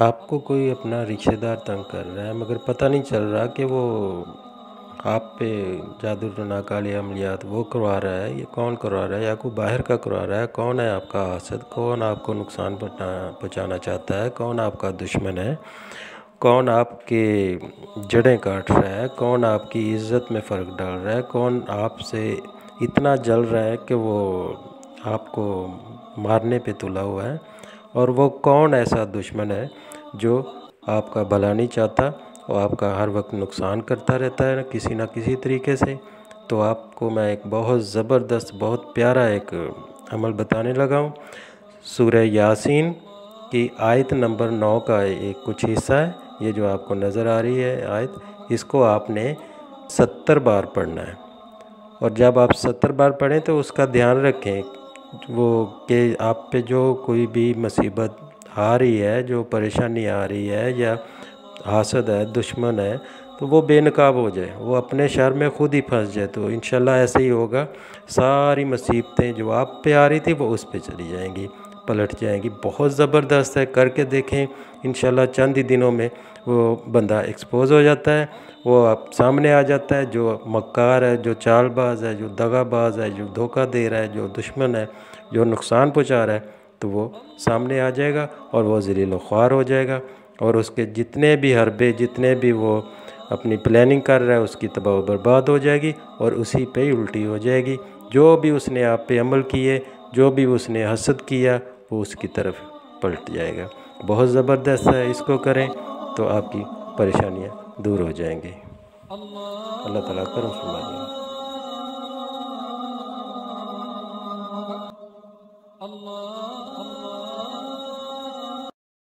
آپ کو کوئی اپنا رشتہ دار تنگ کر رہا ہے مگر پتہ نہیں چل رہا کہ وہ آپ پہ جادو ٹونا کالی عملیات وہ کروا رہا ہے، یہ کون کروا رہا ہے، یا کوئی باہر کا کروا رہا ہے، کون ہے آپ کا حاسد، کون آپ کو نقصان پہنچانا چاہتا ہے، کون آپ کا دشمن ہے، کون آپ کے جڑیں کاٹ رہا ہے، کون آپ کی عزت میں فرق ڈال رہا ہے، کون آپ سے اتنا جل رہا ہے کہ وہ آپ کو مارنے پہ تلا ہوا ہے، اور وہ کون ایسا دشمن ہے جو آپ کا بھلا نہیں چاہتا، وہ آپ کا ہر وقت نقصان کرتا رہتا ہے کسی نہ کسی طریقے سے۔ تو آپ کو میں ایک بہت زبردست بہت پیارا ایک عمل بتانے لگا ہوں۔ سورہ یاسین کی آیت نمبر 9 کا ایک کچھ حصہ ہے، یہ جو آپ کو نظر آ رہی ہے آیت، اس کو آپ نے 70 بار پڑھنا ہے، اور جب آپ 70 بار پڑھیں تو اس کا دھیان رکھیں وہ کہ آپ پہ جو کوئی بھی مصیبت آ رہی ہے، جو پریشانی آ رہی ہے یا حاسد ہے، دشمن ہے، تو وہ بے نقاب ہو جائے، وہ اپنے شر میں خود ہی پھنس جائے۔ تو انشاءاللہ ایسے ہی ہوگا، ساری مصیبتیں جو آپ پہ آ رہی تھی وہ اس پہ چلی جائیں گی، پلٹ جائیں گی۔ بہت زبردست ہے، کر کے دیکھیں، انشاءاللہ چند ہی دنوں میں وہ بندہ ایکسپوز ہو جاتا ہے، وہ آپ سامنے آ جاتا ہے، جو مکار ہے، جو چال باز ہے، جو دغا باز ہے، جو دھوکہ دے رہا ہے، جو دشمن ہے، جو نقصان پہنچا رہا ہے، تو وہ سامنے آ جائے گا اور وہ ذلیل و خوار ہو جائے گا، اور اس کے جتنے بھی حربے، جتنے بھی وہ اپنی پلاننگ کر رہا ہے، اس کی تباہ و برباد ہو جائے گی، اور اسی پہ ہی الٹی ہو جائے گی۔ جو بھی اس نے آپ پہ عمل کیے، جو بھی اس نے حسد کیا، وہ اس کی طرف پلٹ جائے گا۔ بہت زبردست ہے، اس کو کریں تو آپ کی پریشانیاں دور ہو جائیں گی۔ اللہ تعالیٰ کرم فرمائے۔